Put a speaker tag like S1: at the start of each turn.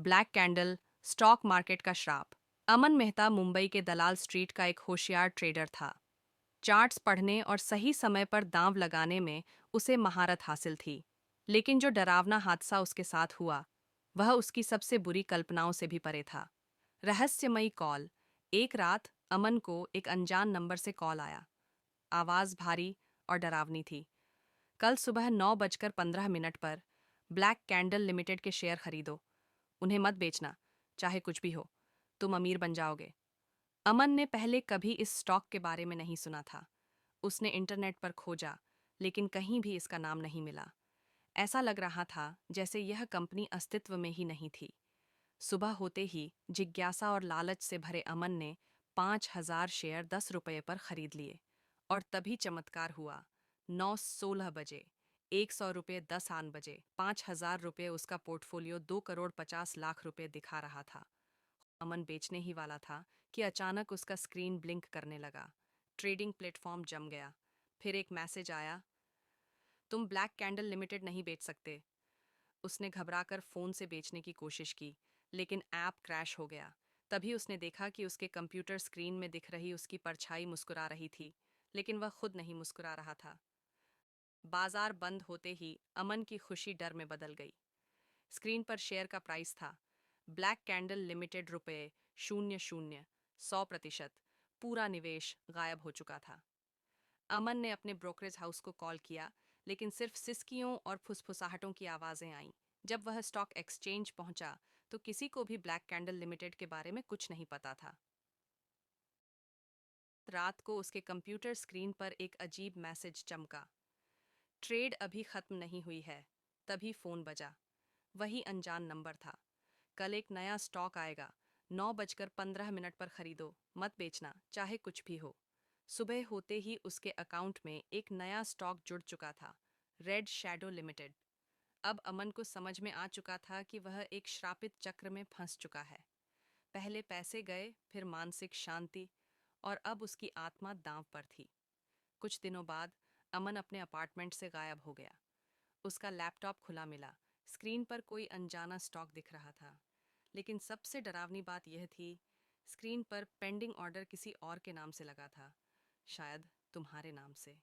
S1: Black candle, stock market का श्राप। अमन मेहता मुंबई के दलाल स्ट्रीट का एक होशियार ट्रेडर था। चार्ट्स पढ़ने और सही समय पर दांव लगाने में उसे महारत हासिल थी। लेकिन जो डरावना हादसा उसके साथ हुआ, वह उसकी सबसे बुरी कल्पनाओं से भी परे था। रहस्यमयी कॉल। एक रात अमन को एक अनजान नंबर से कॉल आया। आवाज भारी और डरावनी थी। कल सुबह 9:15 पर ब्लैक कैंडल लिमिटेड के शेयर खरीदो। उन्हें मत बेचना, चाहे कुछ भी हो। तुम अमीर बन जाओगे। अमन ने पहले कभी इस स्टॉक के बारे में नहीं सुना था। उसने इंटरनेट पर खोजा, लेकिन कहीं भी इसका नाम नहीं मिला। ऐसा लग रहा था जैसे यह कंपनी अस्तित्व में ही नहीं थी। सुबह होते ही जिज्ञासा और लालच से भरे अमन ने 5,000 शेयर 10 रुपये पर खरीद लिए। और तभी चमत्कार हुआ। 9:16 बजे, 100 रुपये 10 आन बजे, 5,000 रुपये उसका पोर्टफोलियो 2,50,00,000 रुपये दिखा रहा था। अमन बेचने ही वाला था कि अचानक उसका स्क्रीन ब्लिंक करने लगा। ट्रेडिंग प्लेटफॉर्म जम गया। फिर एक मैसेज आया, तुम ब्लैक कैंडल लिमिटेड नहीं बेच सकते। उसने घबराकर फोन से बेचने की कोशिश की, लेकिन ऐप क्रैश हो गया। तभी उसने देखा कि उसके कंप्यूटर स्क्रीन में दिख रही उसकी परछाई मुस्कुरा रही थी, लेकिन वह खुद नहीं मुस्कुरा रहा था। बाजार बंद होते ही अमन की खुशी डर में बदल गई। स्क्रीन पर शेयर का प्राइस था, ब्लैक कैंडल लिमिटेड ₹00, 100%। पूरा निवेश गायब हो चुका था। अमन ने अपने ब्रोकरेज हाउस को कॉल किया, लेकिन सिर्फ सिसकियों और फुसफुसाहटों की आवाजें आईं। जब वह स्टॉक एक्सचेंज पहुंचा, तो किसी को भी ब्लैक कैंडल लिमिटेड के बारे में कुछ नहीं पता था। रात को उसके कंप्यूटर स्क्रीन पर एक अजीब मैसेज चमका, ट्रेड अभी खत्म नहीं हुई है। तभी फोन बजा। वही अनजान नंबर था। कल एक नया स्टॉक आएगा, 9:15 पर खरीदो, मत बेचना, चाहे कुछ भी हो। सुबह होते ही उसके अकाउंट में एक नया स्टॉक जुड़ चुका था, रेड शैडो लिमिटेड। अब अमन को समझ में आ चुका था कि वह एक श्रापित चक्र में फंस चुका है। पहले पैसे गए, फिर मानसिक शांति, और अब उसकी आत्मा दांव पर थी। कुछ दिनों बाद अमन अपने अपार्टमेंट से गायब हो गया। उसका लैपटॉप खुला मिला। स्क्रीन पर कोई अनजाना स्टॉक दिख रहा था। लेकिन सबसे डरावनी बात यह थी, स्क्रीन पर पेंडिंग ऑर्डर किसी और के नाम से लगा था, शायद तुम्हारे नाम से।